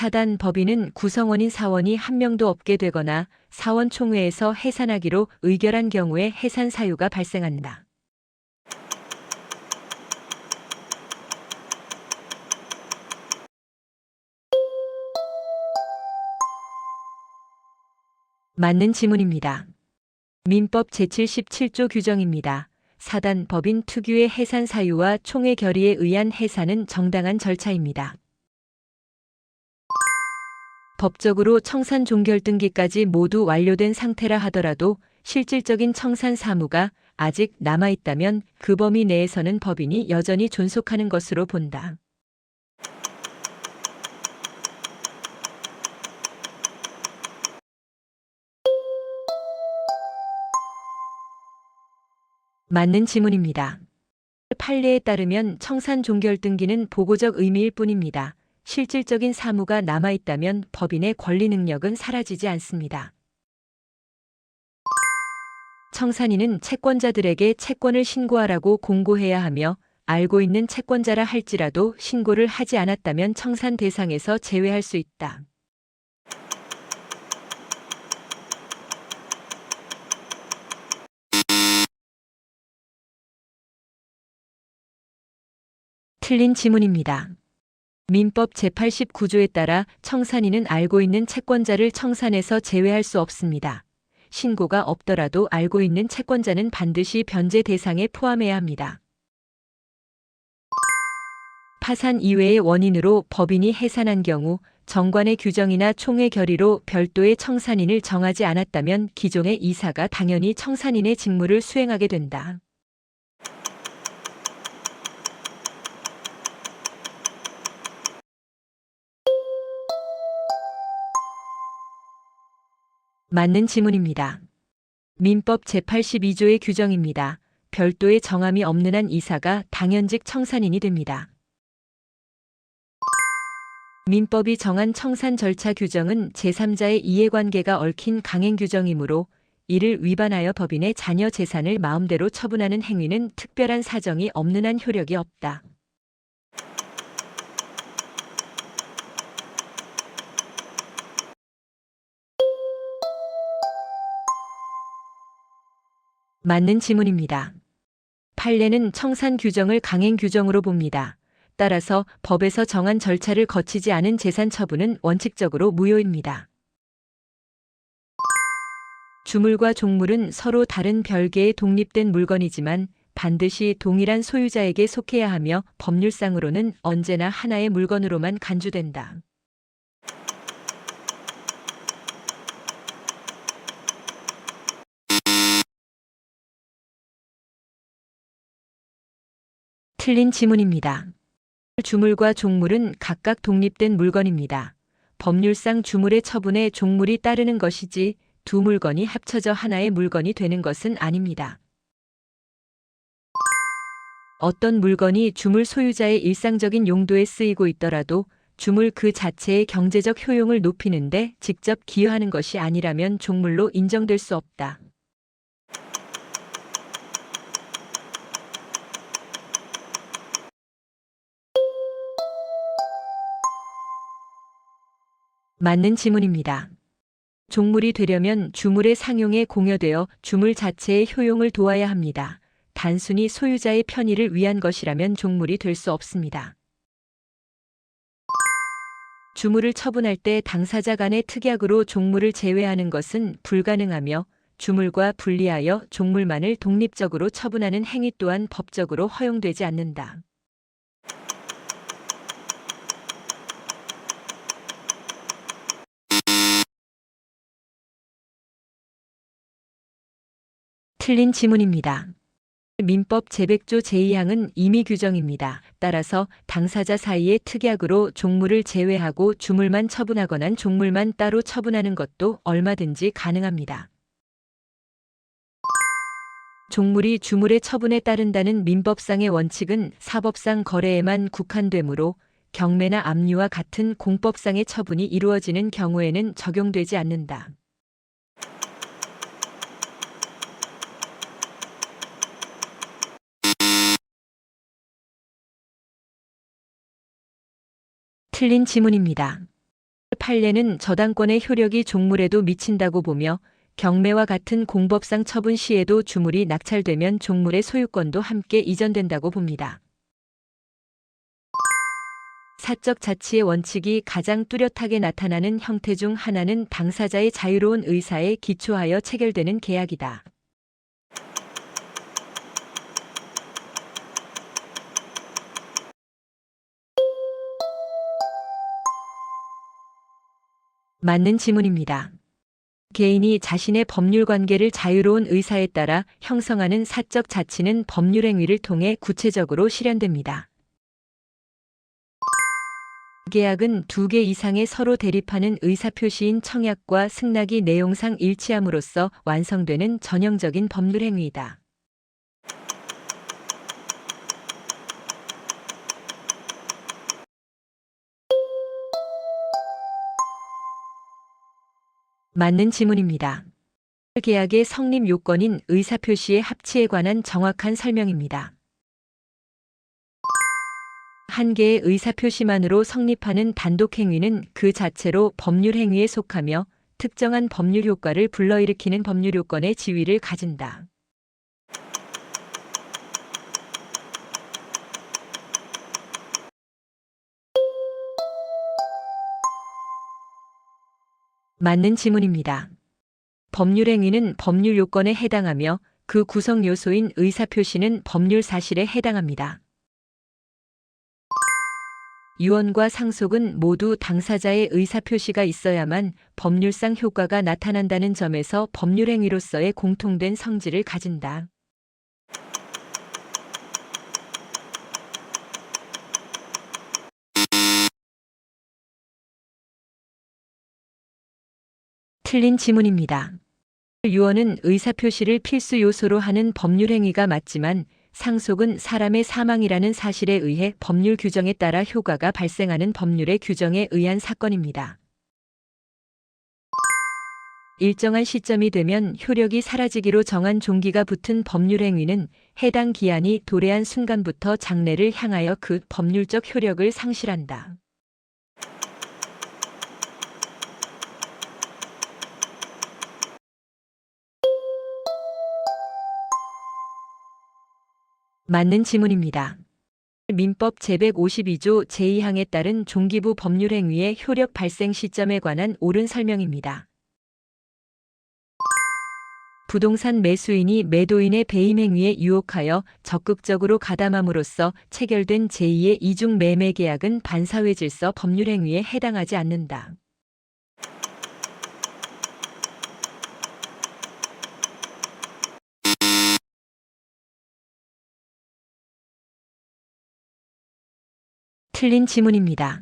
사단 법인은 구성원인 사원이 한 명도 없게 되거나 사원 총회에서 해산하기로 의결한 경우에 해산 사유가 발생한다. 맞는 지문입니다. 민법 제77조 규정입니다. 사단 법인 특유의 해산 사유와 총회 결의에 의한 해산은 정당한 절차입니다. 법적으로 청산 종결 등기까지 모두 완료된 상태라 하더라도 실질적인 청산 사무가 아직 남아있다면 그 범위 내에서는 법인이 여전히 존속하는 것으로 본다. 맞는 지문입니다. 판례에 따르면 청산 종결 등기는 보고적 의미일 뿐입니다. 실질적인 사무가 남아있다면 법인의 권리 능력은 사라지지 않습니다. 청산인은 채권자들에게 채권을 신고하라고 공고해야 하며 알고 있는 채권자라 할지라도 신고를 하지 않았다면 청산 대상에서 제외할 수 있다. 틀린 지문입니다. 민법 제89조에 따라 청산인은 알고 있는 채권자를 청산에서 제외할 수 없습니다. 신고가 없더라도 알고 있는 채권자는 반드시 변제 대상에 포함해야 합니다. 파산 이외의 원인으로 법인이 해산한 경우 정관의 규정이나 총회 결의로 별도의 청산인을 정하지 않았다면 기존의 이사가 당연히 청산인의 직무를 수행하게 된다. 맞는 지문입니다. 민법 제82조의 규정입니다. 별도의 정함이 없는 한 이사가 당연직 청산인이 됩니다. 민법이 정한 청산 절차 규정은 제3자의 이해관계가 얽힌 강행 규정이므로 이를 위반하여 법인의 자녀 재산을 마음대로 처분하는 행위는 특별한 사정이 없는 한 효력이 없다. 맞는 지문입니다. 판례는 청산 규정을 강행 규정으로 봅니다. 따라서 법에서 정한 절차를 거치지 않은 재산 처분은 원칙적으로 무효입니다. 주물과 종물은 서로 다른 별개의 독립된 물건이지만 반드시 동일한 소유자에게 속해야 하며 법률상으로는 언제나 하나의 물건으로만 간주된다. 틀린 지문입니다. 주물과 종물은 각각 독립된 물건입니다. 법률상 주물의 처분에 종물이 따르는 것이지 두 물건이 합쳐져 하나의 물건이 되는 것은 아닙니다. 어떤 물건이 주물 소유자의 일상적인 용도에 쓰이고 있더라도 주물 그 자체의 경제적 효용을 높이는데 직접 기여하는 것이 아니라면 종물로 인정될 수 없다. 맞는 지문입니다. 종물이 되려면 주물의 상용에 공여되어 주물 자체의 효용을 도와야 합니다. 단순히 소유자의 편의를 위한 것이라면 종물이 될 수 없습니다. 주물을 처분할 때 당사자 간의 특약으로 종물을 제외하는 것은 불가능하며 주물과 분리하여 종물만을 독립적으로 처분하는 행위 또한 법적으로 허용되지 않는다. 틀린 지문입니다. 민법 제100조 제2항은 임의 규정입니다. 따라서 당사자 사이의 특약으로 종물을 제외하고 주물만 처분하거나 종물만 따로 처분하는 것도 얼마든지 가능합니다. 종물이 주물의 처분에 따른다는 민법상의 원칙은 사법상 거래에만 국한되므로 경매나 압류와 같은 공법상의 처분이 이루어지는 경우에는 적용되지 않는다. 틀린 지문입니다. 판례는 저당권의 효력이 종물에도 미친다고 보며 경매와 같은 공법상 처분 시에도 주물이 낙찰되면 종물의 소유권도 함께 이전된다고 봅니다. 사적 자치의 원칙이 가장 뚜렷하게 나타나는 형태 중 하나는 당사자의 자유로운 의사에 기초하여 체결되는 계약이다. 맞는 지문입니다. 개인이 자신의 법률 관계를 자유로운 의사에 따라 형성하는 사적 자치는 법률 행위를 통해 구체적으로 실현됩니다. 계약은 두 개 이상의 서로 대립하는 의사표시인 청약과 승낙이 내용상 일치함으로써 완성되는 전형적인 법률 행위이다. 맞는 지문입니다. 계약의 성립 요건인 의사표시의 합치에 관한 정확한 설명입니다. 한 개의 의사표시만으로 성립하는 단독 행위는 그 자체로 법률 행위에 속하며 특정한 법률 효과를 불러일으키는 법률 요건의 지위를 가진다. 맞는 지문입니다. 법률 행위는 법률 요건에 해당하며 그 구성 요소인 의사표시는 법률 사실에 해당합니다. 유언과 상속은 모두 당사자의 의사표시가 있어야만 법률상 효과가 나타난다는 점에서 법률 행위로서의 공통된 성질을 가진다. 틀린 지문입니다. 유언은 의사표시를 필수 요소로 하는 법률 행위가 맞지만 상속은 사람의 사망이라는 사실에 의해 법률 규정에 따라 효과가 발생하는 법률의 규정에 의한 사건입니다. 일정한 시점이 되면 효력이 사라지기로 정한 종기가 붙은 법률 행위는 해당 기한이 도래한 순간부터 장래를 향하여 그 법률적 효력을 상실한다. 맞는 지문입니다. 민법 제152조 제2항에 따른 종기부 법률 행위의 효력 발생 시점에 관한 옳은 설명입니다. 부동산 매수인이 매도인의 배임 행위에 유혹하여 적극적으로 가담함으로써 체결된 제2의 이중 매매 계약은 반사회 질서 법률 행위에 해당하지 않는다. 틀린 지문입니다.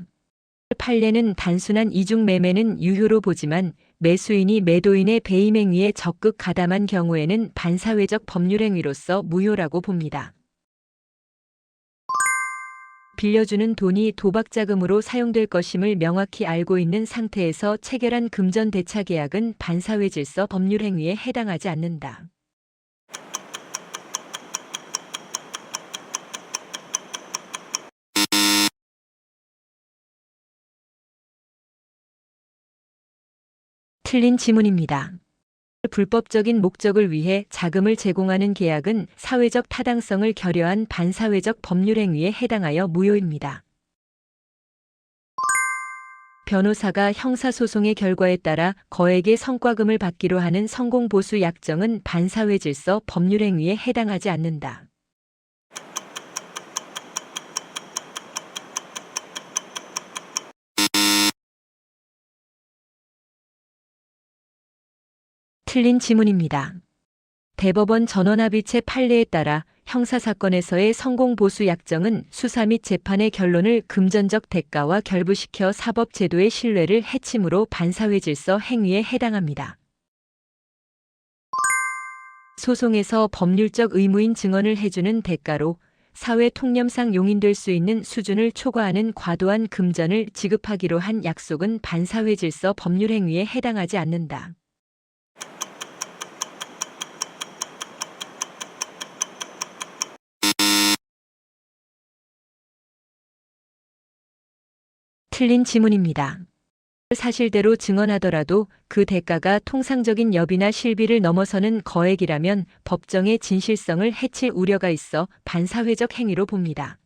판례는 단순한 이중 매매는 유효로 보지만 매수인이 매도인의 배임 행위에 적극 가담한 경우에는 반사회적 법률 행위로서 무효라고 봅니다. 빌려주는 돈이 도박 자금으로 사용될 것임을 명확히 알고 있는 상태에서 체결한 금전 대차 계약은 반사회 질서 법률 행위에 해당하지 않는다. 틀린 지문입니다. 불법적인 목적을 위해 자금을 제공하는 계약은 사회적 타당성을 결여한 반사회적 법률 행위에 해당하여 무효입니다. 변호사가 형사소송의 결과에 따라 거액의 성과금을 받기로 하는 성공보수 약정은 반사회 질서 법률 행위에 해당하지 않는다. 틀린 지문입니다. 대법원 전원합의체 판례에 따라 형사사건에서의 성공보수 약정은 수사 및 재판의 결론을 금전적 대가와 결부시켜 사법제도의 신뢰를 해침으로 반사회 질서 행위에 해당합니다. 소송에서 법률적 의무인 증언을 해주는 대가로 사회 통념상 용인될 수 있는 수준을 초과하는 과도한 금전을 지급하기로 한 약속은 반사회 질서 법률 행위에 해당하지 않는다. 틀린 지문입니다. 사실대로 증언하더라도 그 대가가 통상적인 여비나 실비를 넘어서는 거액이라면 법정의 진실성을 해칠 우려가 있어 반사회적 행위로 봅니다.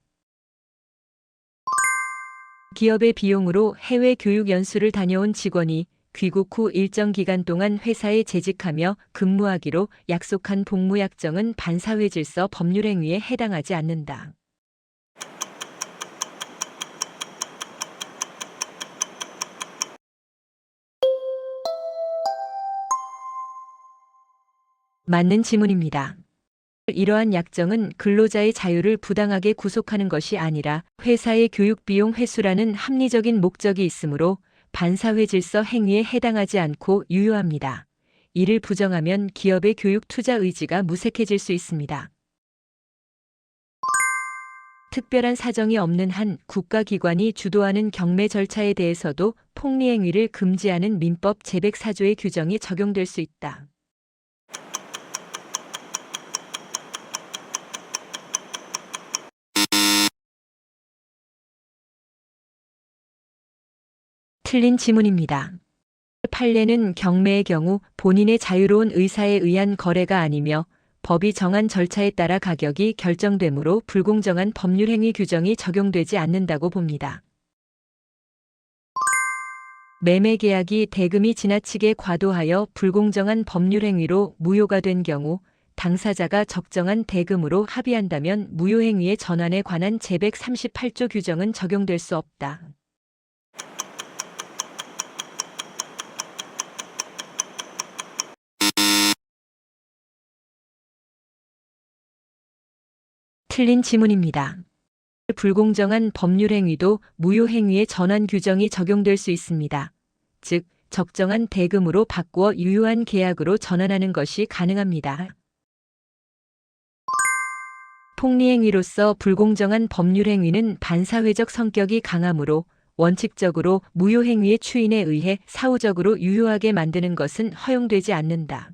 기업의 비용으로 해외 교육 연수를 다녀온 직원이 귀국 후 일정 기간 동안 회사에 재직하며 근무하기로 약속한 복무 약정은 반사회 질서 법률 행위에 해당하지 않는다. 맞는 지문입니다. 이러한 약정은 근로자의 자유를 부당하게 구속하는 것이 아니라 회사의 교육비용 회수라는 합리적인 목적이 있으므로 반사회 질서 행위에 해당하지 않고 유효합니다. 이를 부정하면 기업의 교육 투자 의지가 무색해질 수 있습니다. 특별한 사정이 없는 한 국가기관이 주도하는 경매 절차에 대해서도 폭리행위를 금지하는 민법 제104조의 규정이 적용될 수 있다. 틀린 지문입니다. 판례는 경매의 경우 본인의 자유로운 의사에 의한 거래가 아니며 법이 정한 절차에 따라 가격이 결정되므로 불공정한 법률행위 규정이 적용되지 않는다고 봅니다. 매매 계약이 대금이 지나치게 과도하여 불공정한 법률행위로 무효가 된 경우 당사자가 적정한 대금으로 합의한다면 무효행위의 전환에 관한 제138조 규정은 적용될 수 없다. 틀린 지문입니다. 불공정한 법률행위도 무효행위의 전환 규정이 적용될 수 있습니다. 즉, 적정한 대금으로 바꾸어 유효한 계약으로 전환하는 것이 가능합니다. 폭리행위로서 불공정한 법률행위는 반사회적 성격이 강하므로 원칙적으로 무효행위의 추인에 의해 사후적으로 유효하게 만드는 것은 허용되지 않는다.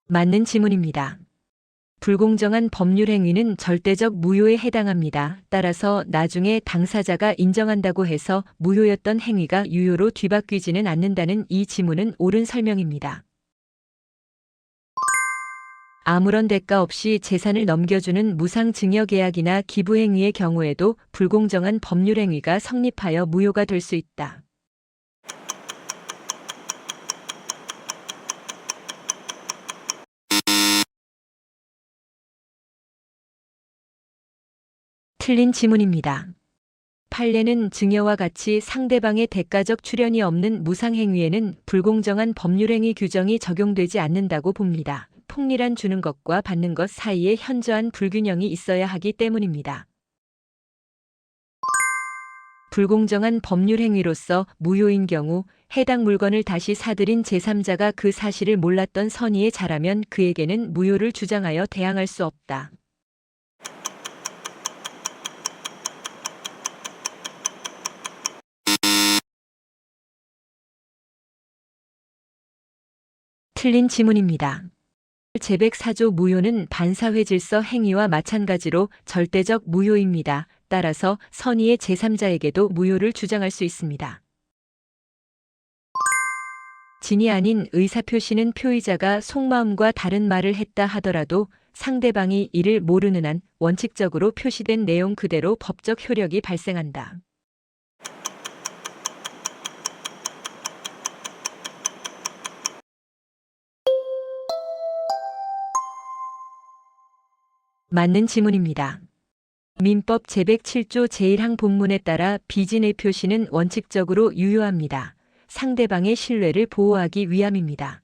맞는 지문입니다. 불공정한 법률 행위는 절대적 무효에 해당합니다. 따라서 나중에 당사자가 인정한다고 해서 무효였던 행위가 유효로 뒤바뀌지는 않는다는 이 지문은 옳은 설명입니다. 아무런 대가 없이 재산을 넘겨주는 무상증여계약이나 기부행위의 경우에도 불공정한 법률 행위가 성립하여 무효가 될 수 있다. 틀린 지문입니다. 판례는 증여와 같이 상대방의 대가적 출연이 없는 무상행위에는 불공정한 법률행위 규정이 적용되지 않는다고 봅니다. 폭리란 주는 것과 받는 것 사이에 현저한 불균형이 있어야 하기 때문입니다. 불공정한 법률행위로서 무효인 경우 해당 물건을 다시 사들인 제3자가 그 사실을 몰랐던 선의에 잘하면 그에게는 무효를 주장하여 대항할 수 없다. 틀린 지문입니다. 제104조 무효는 반사회 질서 행위와 마찬가지로 절대적 무효입니다. 따라서 선의의 제3자에게도 무효를 주장할 수 있습니다. 진이 아닌 의사표시는 표의자가 속마음과 다른 말을 했다 하더라도 상대방이 이를 모르는 한 원칙적으로 표시된 내용 그대로 법적 효력이 발생한다. 맞는 지문입니다. 민법 제107조 제1항 본문에 따라 비진의 표시는 원칙적으로 유효합니다. 상대방의 신뢰를 보호하기 위함입니다.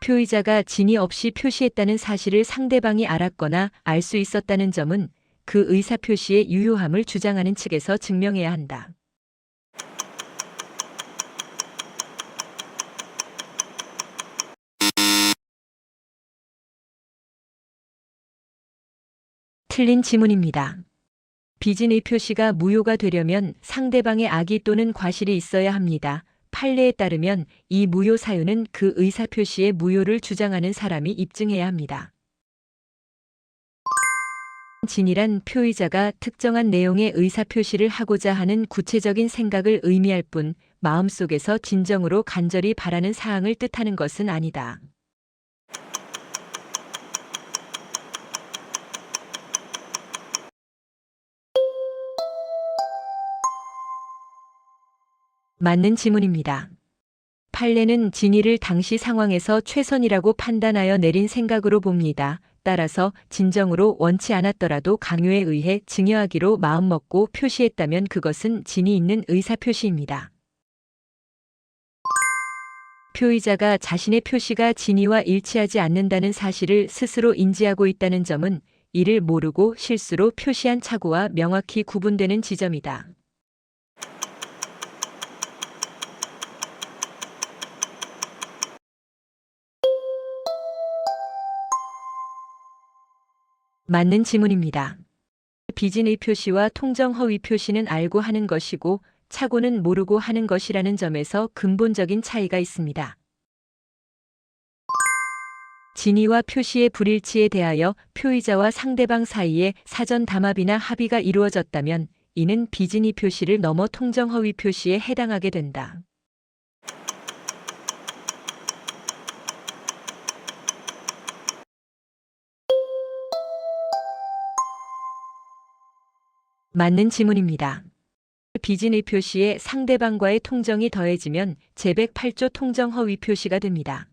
표의자가 진위 없이 표시했다는 사실을 상대방이 알았거나 알 수 있었다는 점은 그 의사표시의 유효함을 주장하는 측에서 증명해야 한다. 틀린 지문입니다. 비진의 표시가 무효가 되려면 상대방의 악의 또는 과실이 있어야 합니다. 판례에 따르면 이 무효 사유는 그 의사표시의 무효를 주장하는 사람이 입증해야 합니다. 진이란 표의자가 특정한 내용의 의사표시를 하고자 하는 구체적인 생각을 의미할 뿐 마음속에서 진정으로 간절히 바라는 사항을 뜻하는 것은 아니다. 맞는 지문입니다. 판례는 진위를 당시 상황에서 최선이라고 판단하여 내린 생각으로 봅니다. 따라서 진정으로 원치 않았더라도 강요에 의해 증여하기로 마음먹고 표시했다면 그것은 진위 있는 의사표시입니다. 표의자가 자신의 표시가 진위와 일치하지 않는다는 사실을 스스로 인지하고 있다는 점은 이를 모르고 실수로 표시한 착오와 명확히 구분되는 지점이다. 맞는 지문입니다. 비진의 표시와 통정허위 표시는 알고 하는 것이고 착오는 모르고 하는 것이라는 점에서 근본적인 차이가 있습니다. 진위와 표시의 불일치에 대하여 표의자와 상대방 사이에 사전 담합이나 합의가 이루어졌다면 이는 비진위 표시를 넘어 통정허위 표시에 해당하게 된다. 맞는 지문입니다. 비진의 표시에 상대방과의 통정이 더해지면 제108조 통정허위 표시가 됩니다.